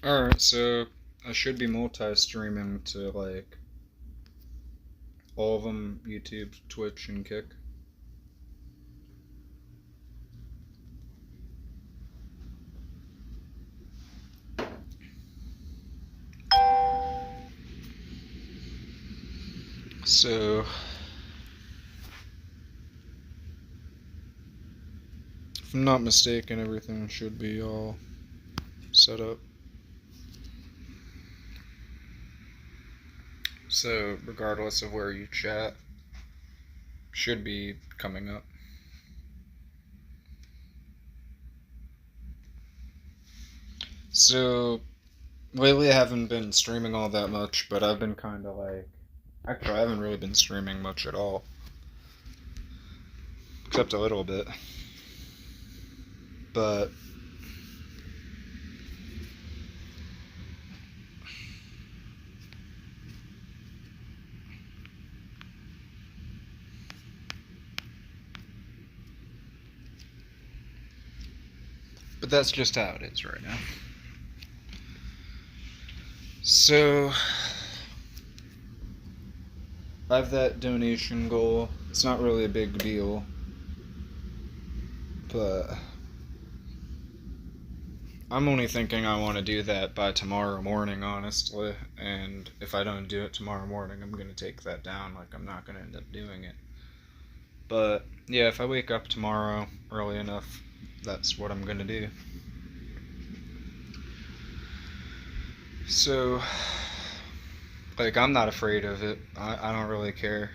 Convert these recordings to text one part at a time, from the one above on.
Alright, so I should be multi-streaming to like all of them: YouTube, Twitch, and Kick. So, if I'm not mistaken, everything should be all set up. So, regardless of where you chat, should be coming up. So, lately I haven't been streaming all that much, but I've been kind of like. Actually, I haven't really been streaming much at all. Except a little bit. But. But that's just how it is right now. So, I have that donation goal. It's not really a big deal, but I'm only thinking I want to do that by tomorrow morning, honestly. And if I don't do it tomorrow morning, I'm going to take that down. Like, I'm not going to end up doing it. But, yeah, if I wake up tomorrow early enough, that's what I'm going to do. So, like, I'm not afraid of it. I don't really care.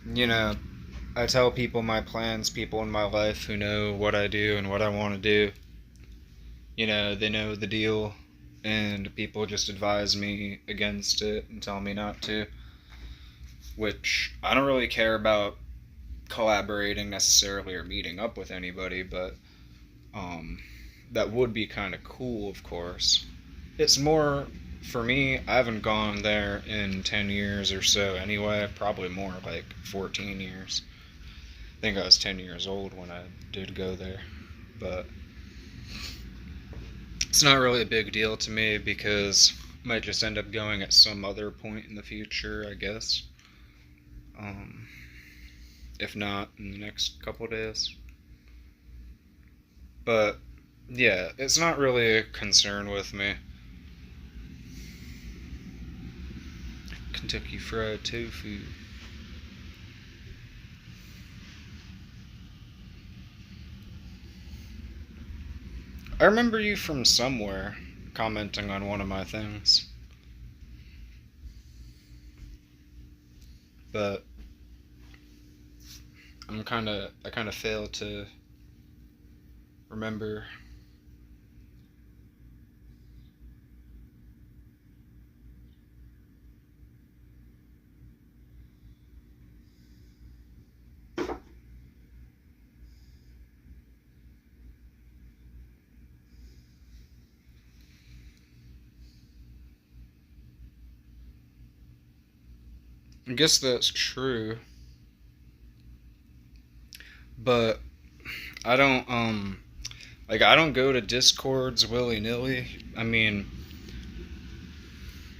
You know, I tell people my plans, people in my life who know what I do and what I want to do. You know, they know the deal, and people just advise me against it and tell me not to. Which, I don't really care about collaborating necessarily or meeting up with anybody, but that would be kind of cool, of course. It's more, for me, I haven't gone there in 10 years or so anyway, probably more, like 14 years. I think I was 10 years old when I did go there, but it's not really a big deal to me because I might just end up going at some other point in the future, I guess. Um, if not in the next couple days. But yeah, it's not really a concern with me. Kentucky Fried Tofu. I remember you from somewhere commenting on one of my things. But I kind of failed to remember. I guess that's true. But I don't like I don't go to Discords willy-nilly. I mean,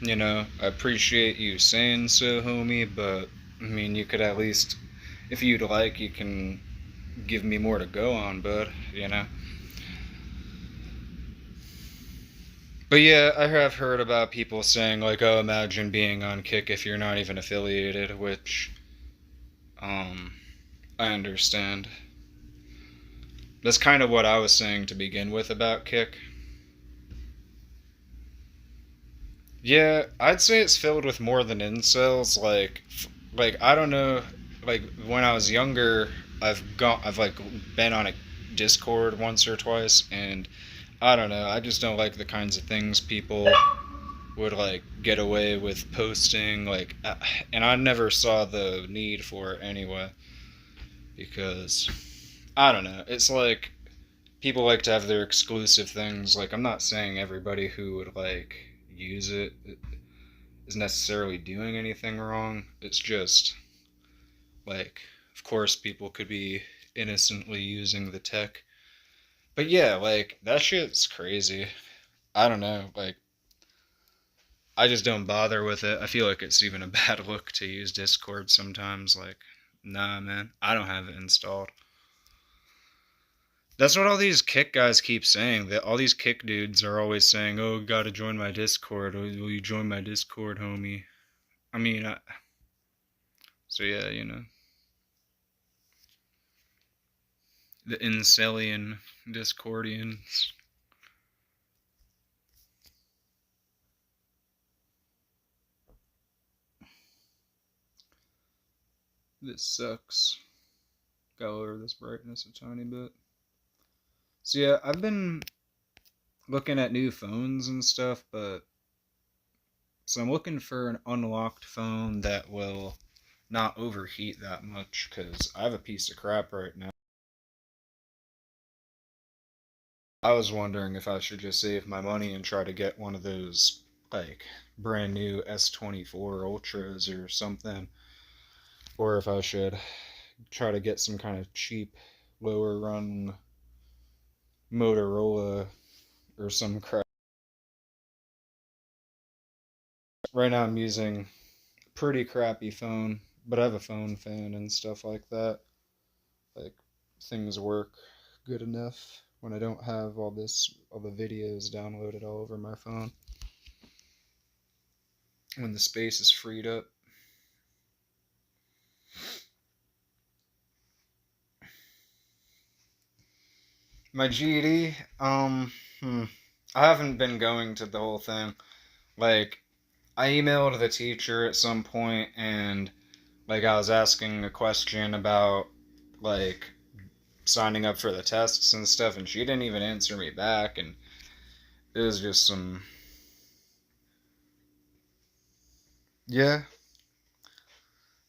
you know, I appreciate you saying so, homie, but I mean, you could at least, if you'd like, you can give me more to go on, bud, you know? But yeah, I have heard about people saying, like, oh, imagine being on Kick if you're not even affiliated, which, um, I understand. That's kind of what I was saying to begin with about Kick. Yeah, I'd say it's filled with more than incels. Like I don't know. Like when I was younger, I've like been on a Discord once or twice, and I don't know. I just don't like the kinds of things people would like get away with posting. And I never saw the need for it anyway, because I don't know. It's like people like to have their exclusive things. Like I'm not saying everybody who would like use it is necessarily doing anything wrong. It's just like, of course, people could be innocently using the tech, But yeah, like that shit's crazy. I don't know, like I just don't bother with it. I feel like it's even a bad look to use Discord sometimes. Like, nah, man, I don't have it installed. That's what all these kick guys keep saying. That all these kick dudes are always saying, "Oh, gotta join my Discord. Will you join my Discord, homie?" I mean, so yeah, the Incelian Discordians. This sucks. Gotta lower this brightness a tiny bit. So yeah, I've been looking at new phones and stuff, but so I'm looking for an unlocked phone that will not overheat that much because I have a piece of crap right now. I was wondering if I should just save my money and try to get one of those like brand new S24 Ultras or something, or if I should try to get some kind of cheap, lower run Motorola or some crap. Right now I'm using a pretty crappy phone, but I have a phone fan and stuff like that. Like things work good enough when I don't have all the videos downloaded all over my phone. When the space is freed up. My GED, I haven't been going to the whole thing. Like, I emailed the teacher at some point and like I was asking a question about like signing up for the tests and stuff and she didn't even answer me back and it was just some yeah.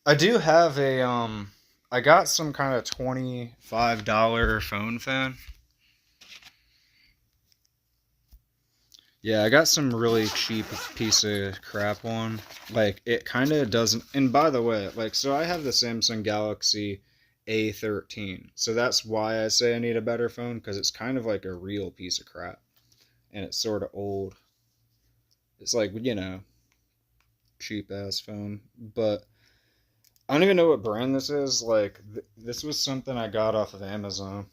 I do have I got some kind of $25 phone fan. Yeah, I got some really cheap piece of crap one. Like it kind of doesn't. And by the way, like so I have the Samsung Galaxy A13. So that's why I say I need a better phone because it's kind of like a real piece of crap and it's sort of old. It's like, cheap ass phone, but I don't even know what brand this is. Like this was something I got off of Amazon.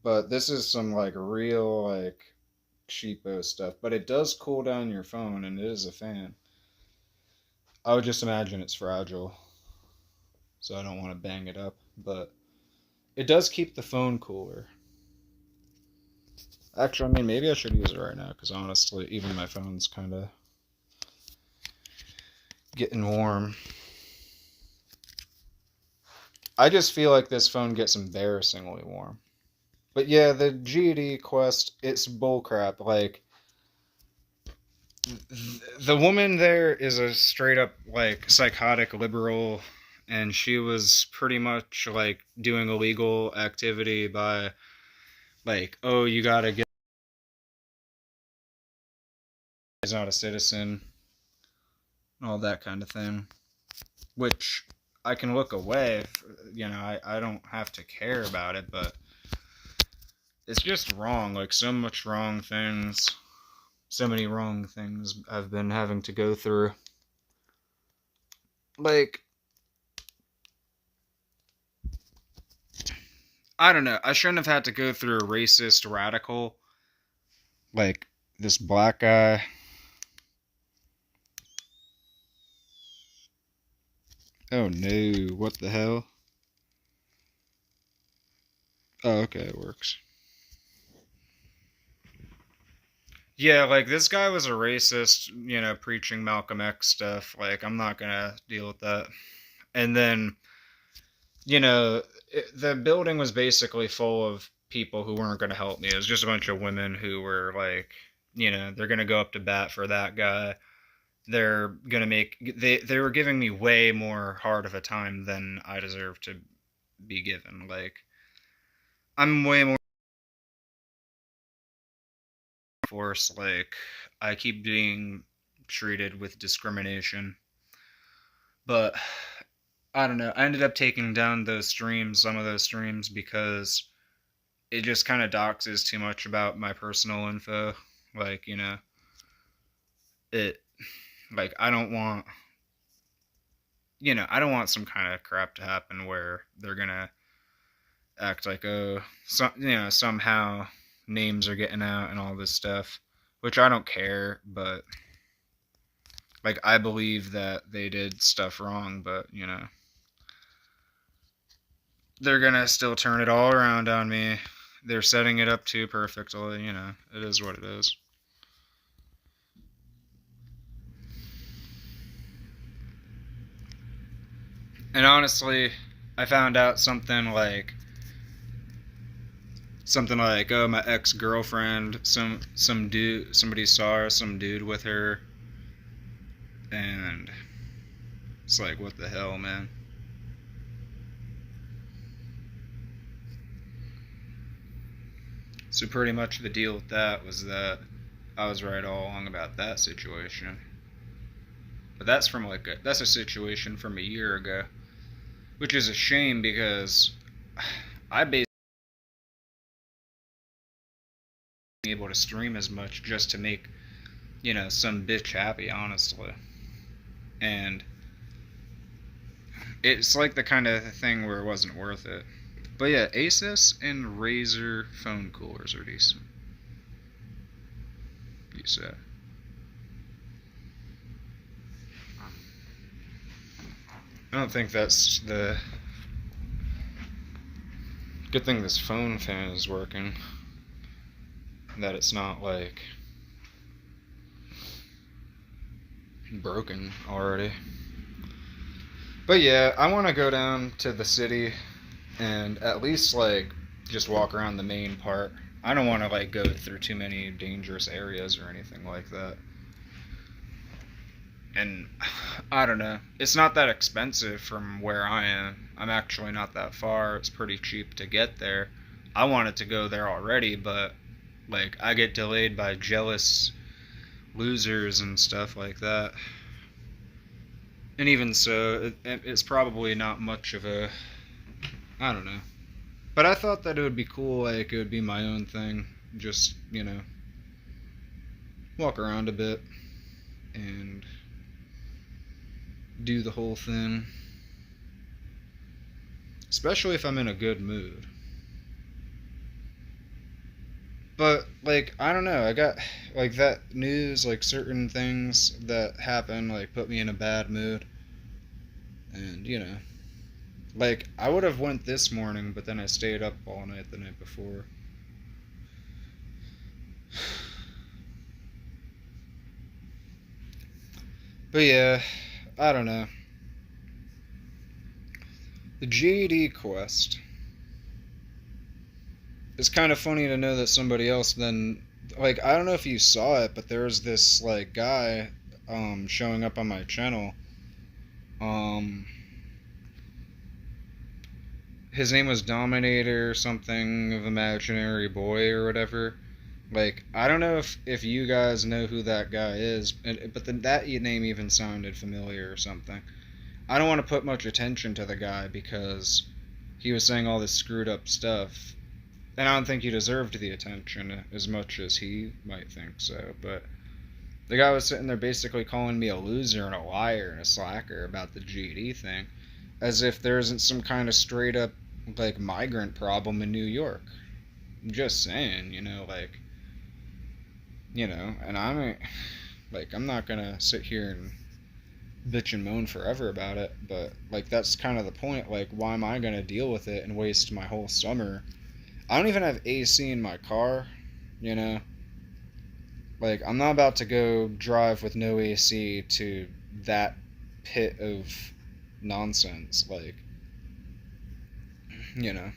But this is some like real like cheapo stuff, but it does cool down your phone and it is a fan. I would just imagine it's fragile, so I don't want to bang it up, but it does keep the phone cooler. Actually, I mean, maybe I should use it right now because honestly, even my phone's kind of getting warm. I just feel like this phone gets embarrassingly warm. But yeah, the GD Quest, it's bullcrap. Like, the woman there is a straight up like psychotic liberal and she was pretty much like doing illegal activity by like, oh, you gotta get is not a citizen, all that kind of thing, which I can look away, I don't have to care about it, but it's just wrong, like so many wrong things I've been having to go through. Like, I don't know. I shouldn't have had to go through a racist radical like this black guy. Oh no, what the hell? Oh, okay, it works. Yeah, like this guy was a racist, preaching Malcolm X stuff. Like, I'm not gonna deal with that. And then, the building was basically full of people who weren't gonna help me. It was just a bunch of women who were like, they're gonna go up to bat for that guy. They're gonna they were giving me way more hard of a time than I deserve to be given. Like, I'm way more force. Like, I keep being treated with discrimination. But I don't know. I ended up taking down those streams, some of those streams, because it just kind of doxes too much about my personal info. Like, it, like, I don't want some kind of crap to happen where they're gonna act like, oh, somehow names are getting out and all this stuff, which I don't care, but, like, I believe that they did stuff wrong, but, they're gonna still turn it all around on me. They're setting it up too perfectly, it is what it is. And honestly, I found out something like, oh, my ex-girlfriend, some dude, somebody saw some dude with her, and it's like, what the hell, man? So pretty much the deal with that was that I was right all along about that situation. But that's that's a situation from a year ago, which is a shame because I basically able to stream as much just to make, some bitch happy, honestly. And it's like the kind of thing where it wasn't worth it. But yeah, Asus and Razer phone coolers are decent. You said. I don't think that's the good thing. This phone fan is working. That it's not like broken already. But yeah, I want to go down to the city and at least like just walk around the main part. I don't want to like go through too many dangerous areas or anything like that. And I don't know. It's not that expensive from where I am. I'm actually not that far. It's pretty cheap to get there. I wanted to go there already, but like I get delayed by jealous losers and stuff like that. And even so, it's probably not much of a, I don't know. But I thought that it would be cool, like it would be my own thing. Just, walk around a bit and do the whole thing. Especially if I'm in a good mood. But, like, I don't know, I got, like, that news, like, certain things that happen, like, put me in a bad mood. And, like, I would have went this morning, but then I stayed up all night the night before. But yeah, I don't know. The GED quest. It's kind of funny to know that somebody else then, like, I don't know if you saw it, but there was this, like, guy showing up on my channel. His name was Dominator something of Imaginary Boy or whatever. Like, I don't know if you guys know who that guy is, but that name even sounded familiar or something. I don't want to put much attention to the guy because he was saying all this screwed up stuff. And I don't think he deserved the attention as much as he might think so. But the guy was sitting there basically calling me a loser and a liar and a slacker about the GED thing. As if there isn't some kind of straight up, like, migrant problem in New York. I'm just saying, like, and I'm not gonna sit here and bitch and moan forever about it, but, like, that's kind of the point. Like, why am I gonna deal with it and waste my whole summer? I don't even have AC in my car, Like, I'm not about to go drive with no AC to that pit of nonsense, like, I'm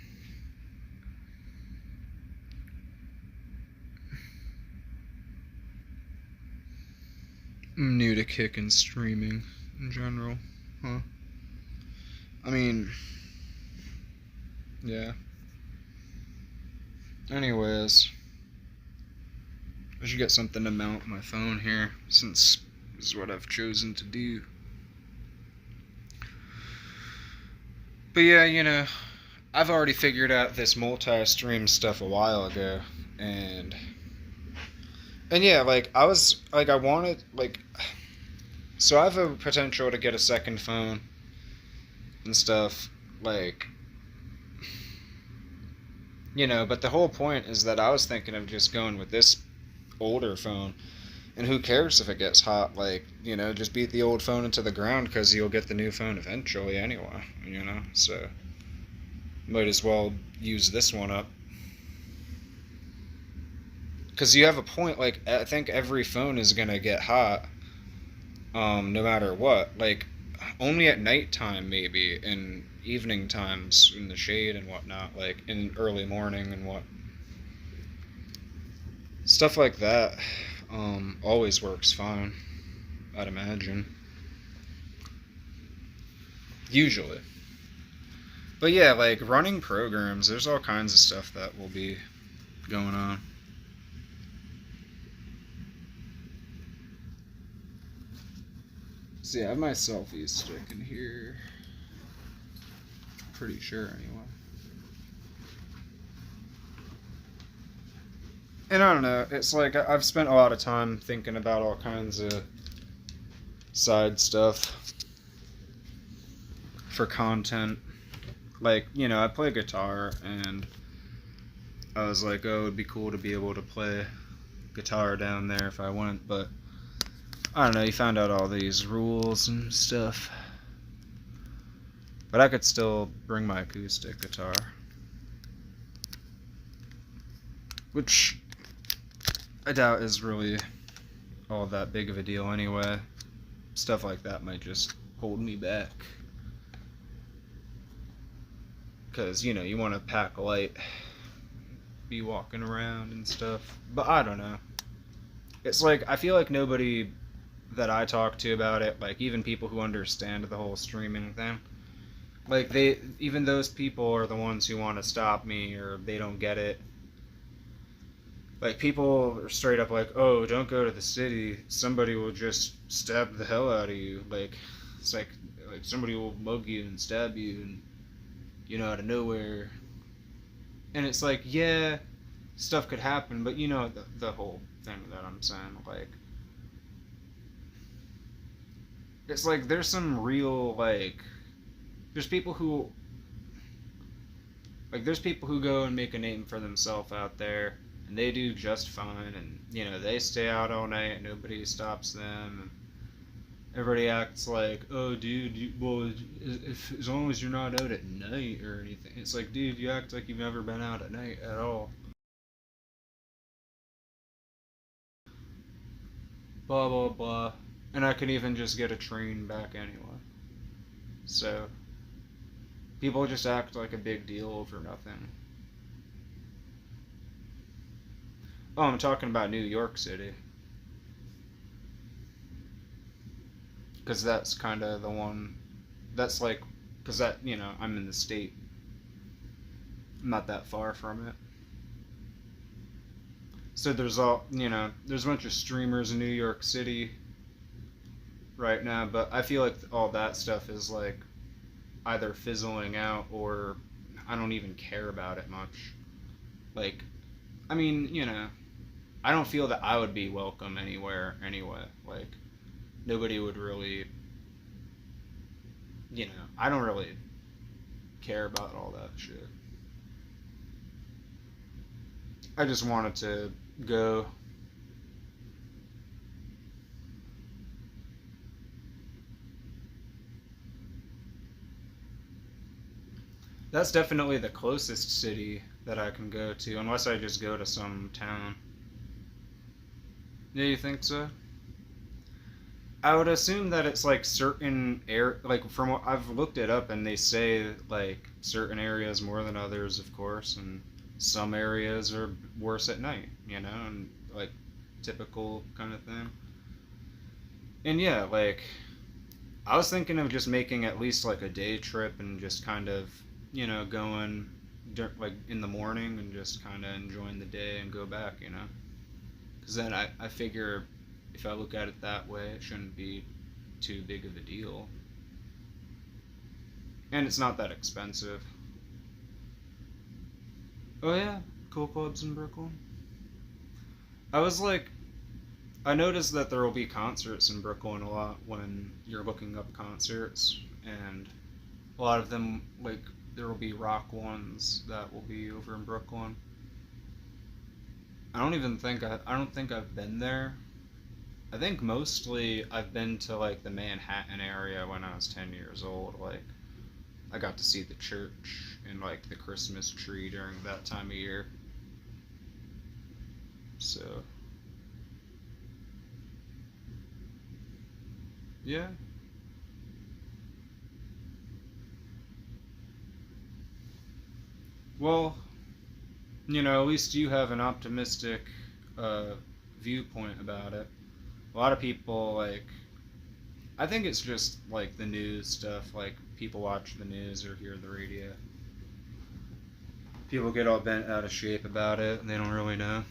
new to kick and streaming in general, huh? I mean, yeah. Anyways, I should get something to mount my phone here, since this is what I've chosen to do. But yeah, I've already figured out this multi-stream stuff a while ago, and yeah, like I wanted so I have a potential to get a second phone and stuff, like but the whole point is that I was thinking of just going with this older phone, and who cares if it gets hot? Like, just beat the old phone into the ground because you'll get the new phone eventually anyway. So might as well use this one up. Because you have a point. Like, I think every phone is gonna get hot, no matter what. Like, only at nighttime, maybe, in evening times in the shade and whatnot, like in early morning and what stuff like that. Always works fine, I'd imagine. Usually. But yeah, like running programs, there's all kinds of stuff that will be going on. So yeah, I have my selfie stick in here. Pretty sure, anyway. And I don't know, it's like I've spent a lot of time thinking about all kinds of side stuff for content. Like, I play guitar, and I was like, oh, it would be cool to be able to play guitar down there if I went, but I don't know, you found out all these rules and stuff. But I could still bring my acoustic guitar. Which I doubt is really all that big of a deal anyway. Stuff like that might just hold me back. Because, you want to pack light, be walking around and stuff. But I don't know. It's like, I feel like nobody that I talk to about it, like even people who understand the whole streaming thing, like even those people are the ones who want to stop me, or they don't get it. Like, people are straight up like, oh, don't go to the city, somebody will just stab the hell out of you. Like, it's like somebody will mug you and stab you, and out of nowhere. And it's like, yeah, stuff could happen, but the whole thing that I'm saying, like, it's like there's some real, like, there's people who go and make a name for themselves out there, and they do just fine, and they stay out all night and nobody stops them, and everybody acts like, oh dude, as long as you're not out at night or anything. It's like, dude, you act like you've never been out at night at all. Blah blah blah. And I can even just get a train back anyway. So people just act like a big deal over nothing. Oh, I'm talking about New York City. Because that's kind of the one. That's like, because I'm in the state. I'm not that far from it. So there's there's a bunch of streamers in New York City right now, but I feel like all that stuff is like either fizzling out, or I don't even care about it much. Like, I mean, I don't feel that I would be welcome anywhere anyway. Like, nobody would really, I don't really care about all that shit. I just wanted to go. That's definitely the closest city that I can go to, unless I just go to some town. Yeah, you think so? I would assume that it's like certain like from what I've looked it up, and they say like certain areas more than others, of course, and some areas are worse at night, and like typical kind of thing. And yeah, like I was thinking of just making at least like a day trip and just kind of, going like in the morning and just kind of enjoying the day and go back, Because then I figure if I look at it that way, it shouldn't be too big of a deal. and it's not that expensive. Oh yeah, cool clubs in Brooklyn. I was like, I noticed that there will be concerts in Brooklyn a lot when you're looking up concerts, and a lot of them, like, there will be rock ones that will be over in Brooklyn. I don't think I've been there. I think mostly I've been to like the Manhattan area when I was 10 years old. Like I got to see the church and like the Christmas tree during that time of year. So, yeah. Well, at least you have an optimistic uh, viewpoint about it. A lot of people like I think it's just like the news stuff, like people watch the news or hear the radio. People get all bent out of shape about it and they don't really know.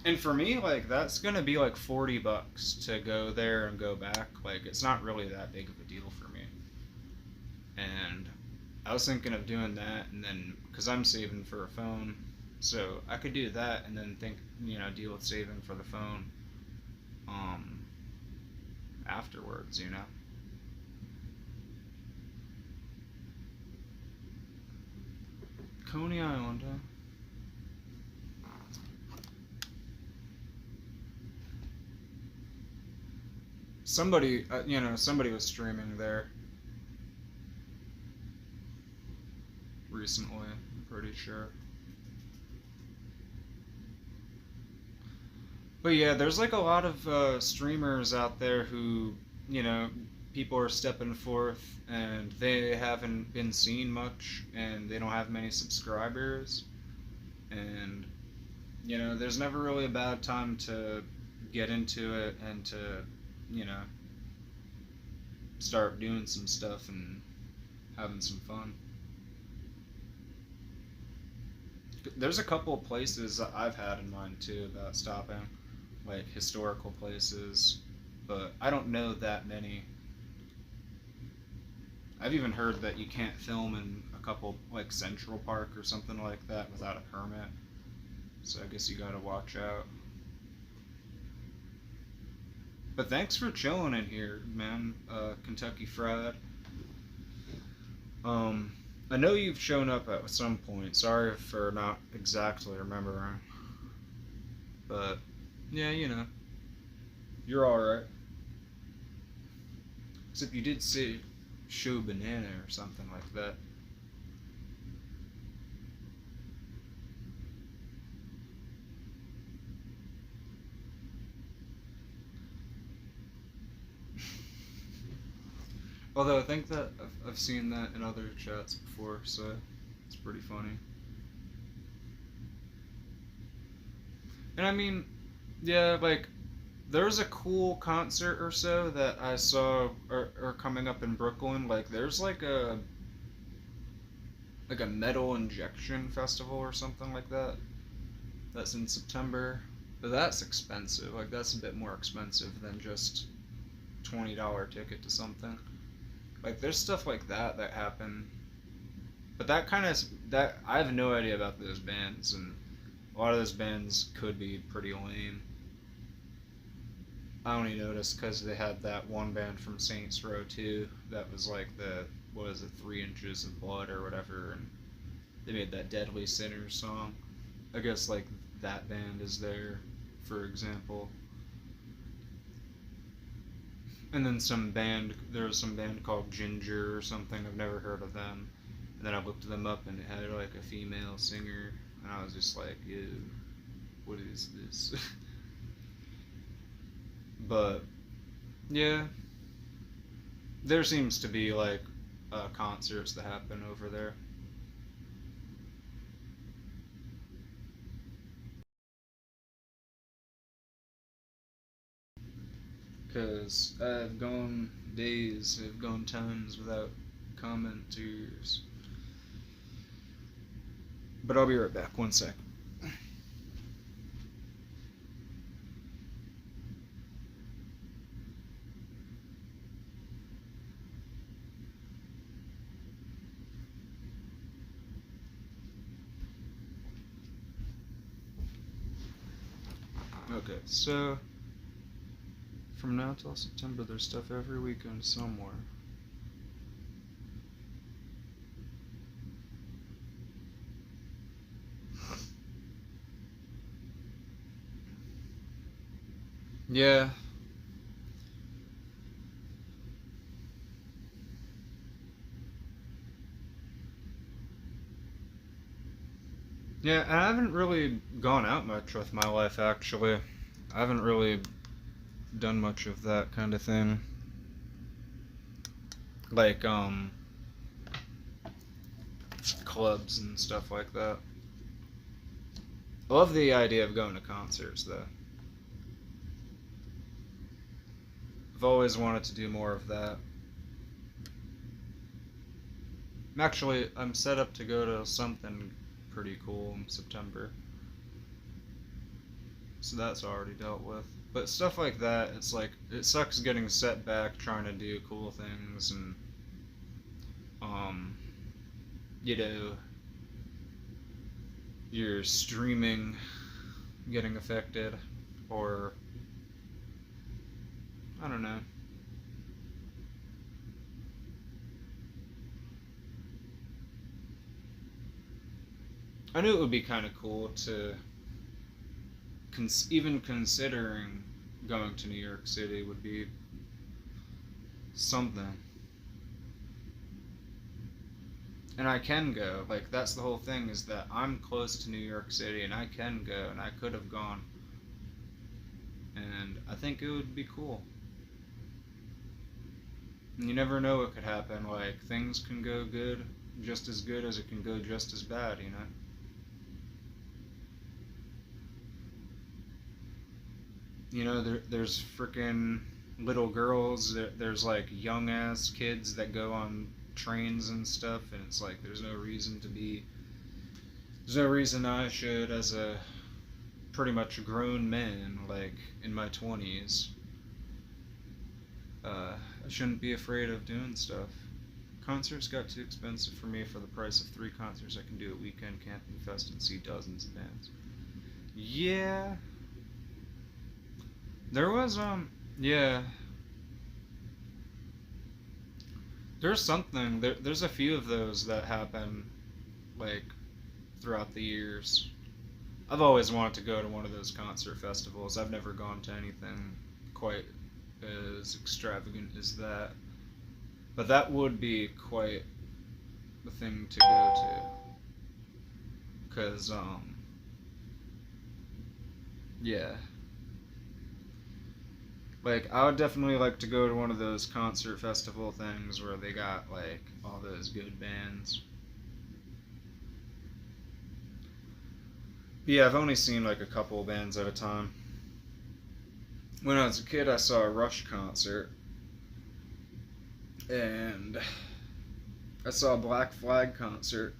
And for me, like that's gonna be like $40 to go there and go back. Like it's not really that big of a deal for me. And I was thinking of doing that, and then because I'm saving for a phone, so I could do that, and then deal with saving for the phone, um, afterwards. Coney Island. Huh? Somebody was streaming there recently. I'm pretty sure. But yeah, there's like a lot of streamers out there who, you know, people are stepping forth and they haven't been seen much and they don't have many subscribers. And, there's never really a bad time to get into it and to, you know, start doing some stuff and having some fun. There's a couple of places that I've had in mind too about stopping, like historical places, but I don't know that many. I've even heard that you can't film in a couple like Central Park or something like that without a permit. So I guess you gotta watch out. But thanks for chilling in here, man. Kentucky Fried. Um, I know you've shown up at some point. Sorry for not exactly remembering, but yeah, you're all right. Except you did say show banana or something like that. Although I think that I've seen that in other chats before, so it's pretty funny. And I mean, yeah, like there's a cool concert or so that I saw are coming up in Brooklyn. Like there's like a metal injection festival or something like that. That's in September. But that's expensive. Like that's a bit more expensive than just $20 ticket to something. Like there's stuff like that happen. But that I have no idea about those bands, and a lot of those bands could be pretty lame. I only noticed because they had that one band from Saints Row 2 that was like what is it, 3 Inches of Blood or whatever, and they made that Deadly Sinners song. I guess like that band is there, for example. And then there was some band called Ginger or something, I've never heard of them. And then I looked them up and it had like a female singer, and I was just like, ew, what is this? But yeah, there seems to be like concerts that happen over there. Because I've gone times without commenters. But I'll be right back, one sec. Okay, so from now till September, there's stuff every weekend somewhere. Yeah. Yeah, and I haven't really gone out much with my life, actually. I haven't really done much of that kind of thing. Like, clubs and stuff like that. I love the idea of going to concerts, though. I've always wanted to do more of that. I'm set up to go to something pretty cool in September. So that's already dealt with. But stuff like that, it's like, it sucks getting set back trying to do cool things and, um, you know, your streaming getting affected, or, I don't know. I knew it would be kind of cool to, even considering going to New York City would be something. And I can go. Like, that's the whole thing, is that I'm close to New York City and I can go, and I could have gone. And I think it would be cool. And you never know what could happen. Like, things can go good, just as good as it can go just as bad, you know? You know, there's freaking little girls, there's like young ass kids that go on trains and stuff, and it's like there's no reason I should, as a pretty much grown man, like in my 20s, I shouldn't be afraid of doing stuff. Concerts got too expensive for me for the price of 3 concerts I can do at Weekend Camping Fest and see dozens of bands. Yeah. There was, yeah. There's something, there's a few of those that happen, like, throughout the years. I've always wanted to go to one of those concert festivals. I've never gone to anything quite as extravagant as that. But that would be quite the thing to go to. Because, yeah. Like, I would definitely like to go to one of those concert festival things where they got, like, all those good bands. But yeah, I've only seen, like, a couple bands at a time. When I was a kid, I saw a Rush concert. And I saw a Black Flag concert.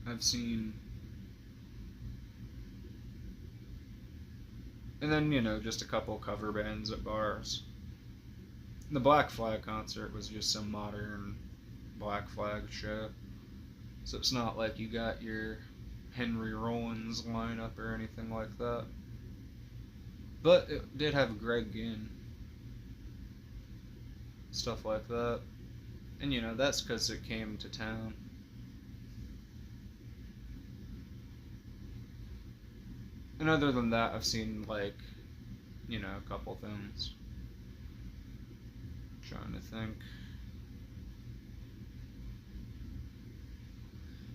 I've seen... And then, you know, just a couple cover bands at bars. The Black Flag concert was just some modern Black Flag show. So it's not like you got your Henry Rollins lineup or anything like that. But it did have Greg Ginn. Stuff like that. And, you know, that's because it came to town. And other than that, I've seen, like, you know, a couple things. Trying to think.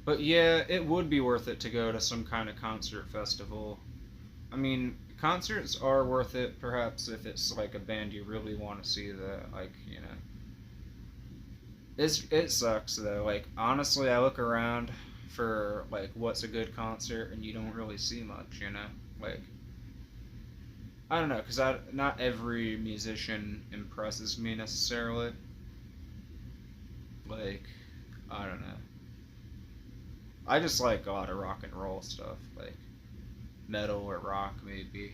But yeah, it would be worth it to go to some kind of concert festival. I mean, concerts are worth it, perhaps, if it's like a band you really want to see that, like, you know. It sucks, though. Like, honestly, I look around for, like, what's a good concert, and you don't really see much, you know? Like, I don't know, because not every musician impresses me necessarily. Like, I don't know. I just like a lot of rock and roll stuff, like metal or rock, maybe.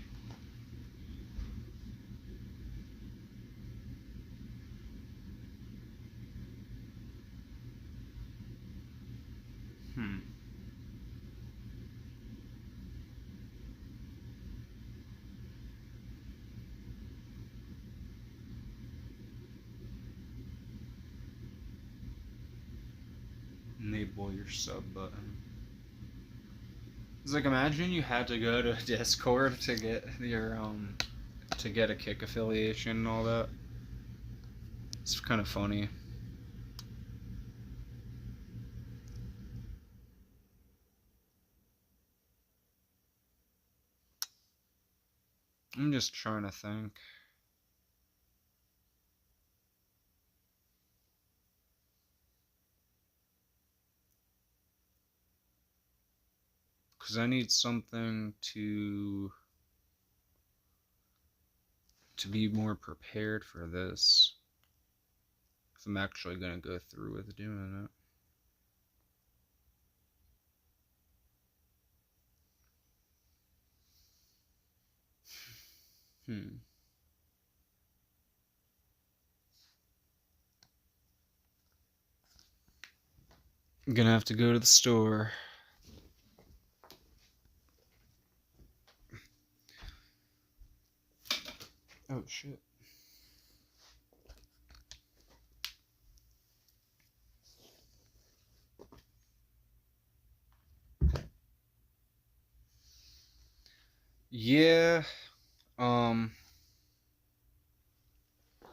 Hmm. enable your sub button. It's like, imagine you had to go to Discord to get your to get a Kick affiliation and all that. It's kind of funny. I'm just trying to think. Because I need something to be more prepared for this. If I'm actually going to go through with doing it. I'm gonna have to go to the store. Oh shit. Yeah.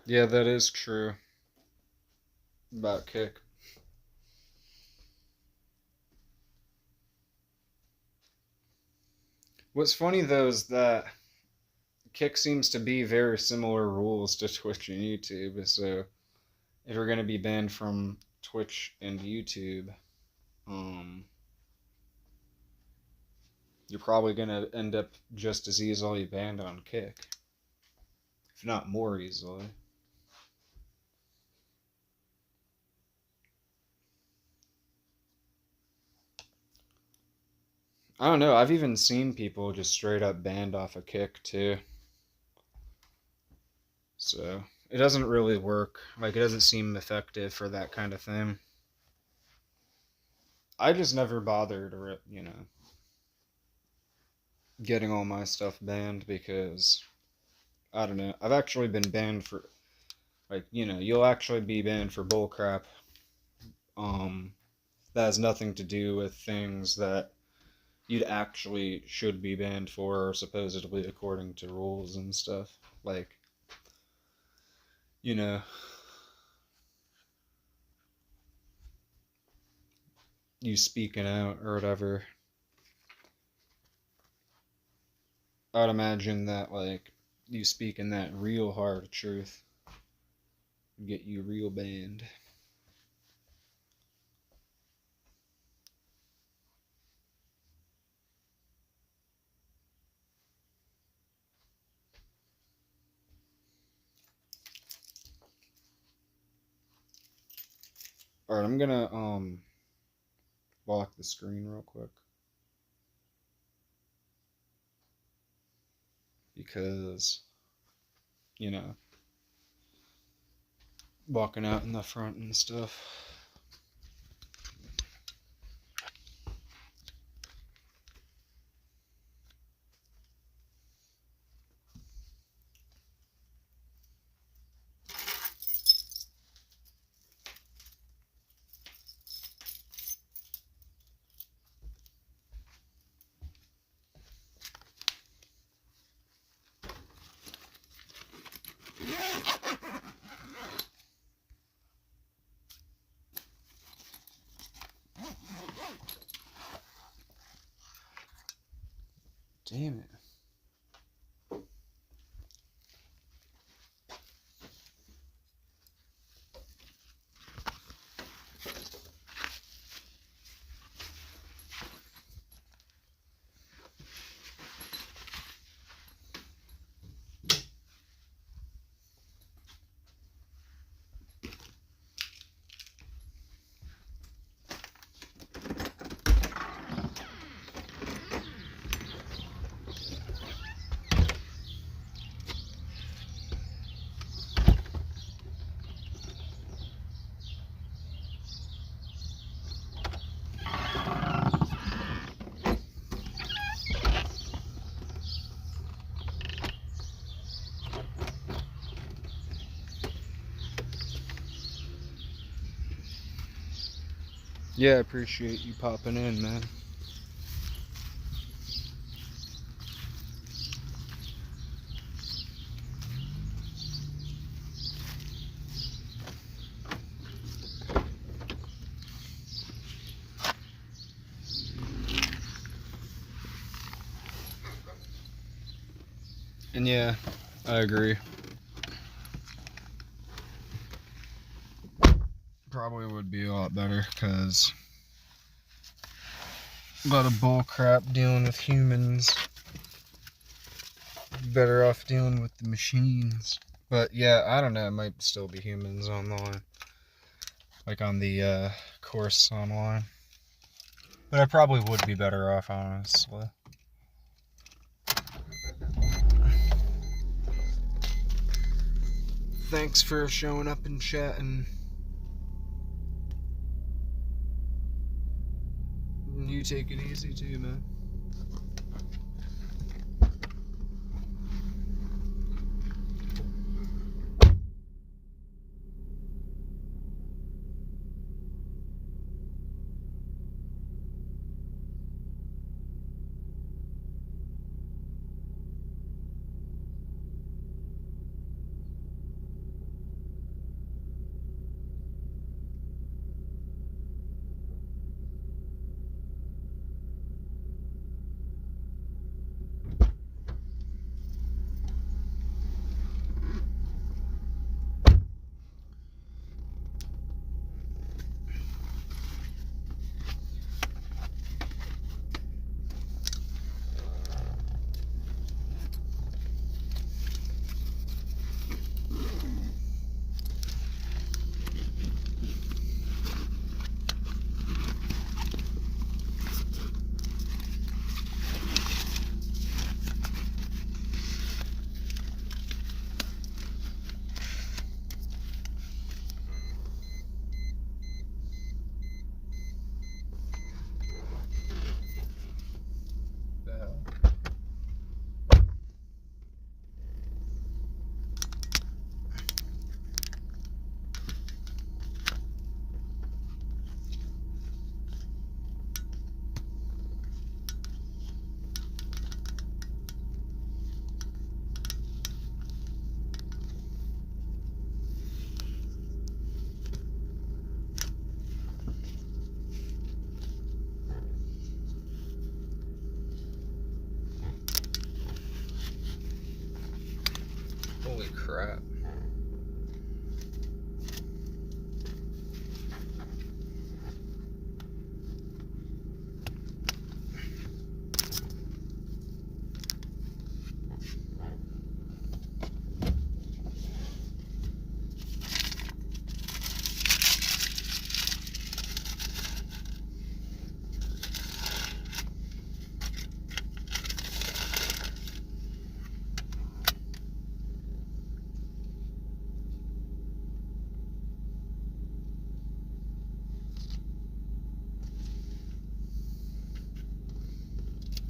Yeah, that is true. About Kick. What's funny though is that Kick seems to be very similar rules to Twitch and YouTube, so if you're gonna be banned from Twitch and YouTube, you're probably gonna end up just as easily banned on Kick. If not more easily. I don't know, I've even seen people just straight up banned off a Kick too. So, it doesn't really work. Like, it doesn't seem effective for that kind of thing. I just never bothered, getting all my stuff banned because, I don't know, I've actually been banned for, you'll actually be banned for bullcrap. That has nothing to do with things that you'd actually should be banned for, or supposedly according to rules and stuff. Like, you speaking out or whatever. I'd imagine that, you speaking that real hard truth would get you real banned. Alright, I'm gonna, lock the screen real quick. Because, walking out in the front and stuff. Damn it. Yeah, I appreciate you popping in, man. And yeah, I agree. Probably would be a lot better, because a lot of bull crap dealing with humans. Better off dealing with the machines. But yeah, I don't know, it might still be humans online. Like on the course online. But I probably would be better off, honestly. Thanks for showing up and chatting. You take it easy too, man. Holy crap.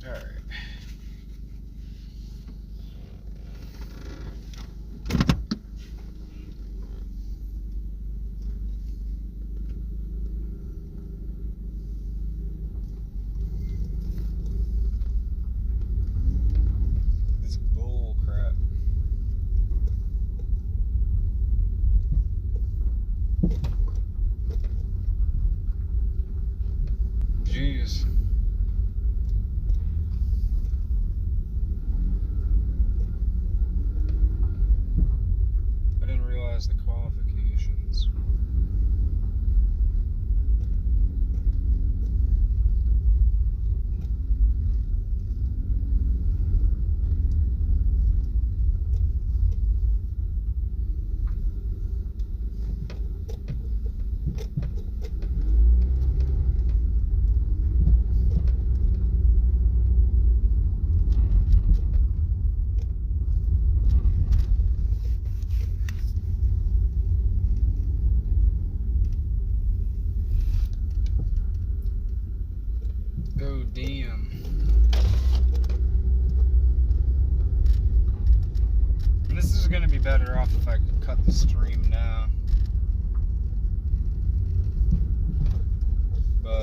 Alright. This bull crap. Jeez. I didn't realize the qualifications. Oh, damn. This is gonna be better off if I could cut the stream now. But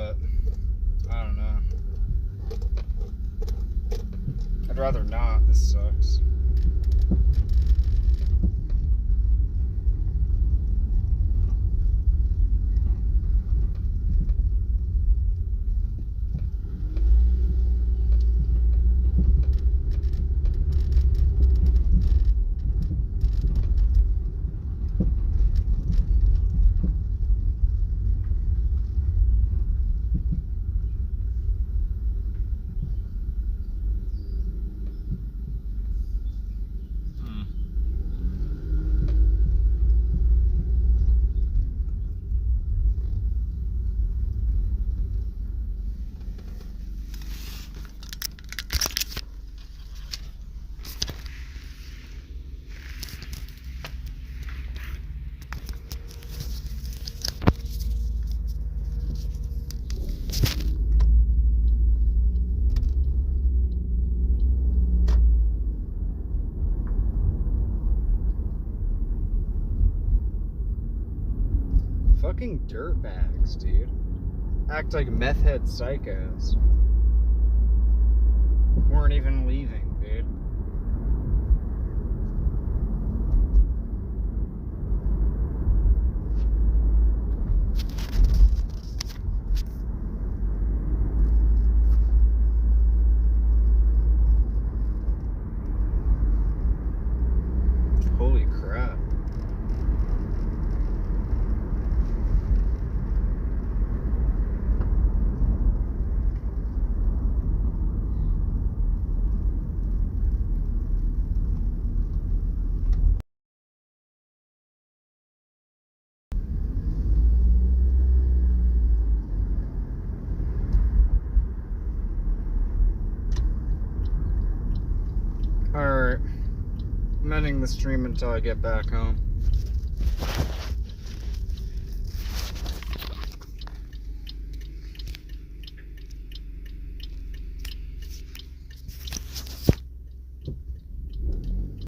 rather not. This sucks. Fucking dirtbags, dude. Act like meth head psychos. Weren't even leaving, dude. Holy crap. Alright. I'm ending the stream until I get back home.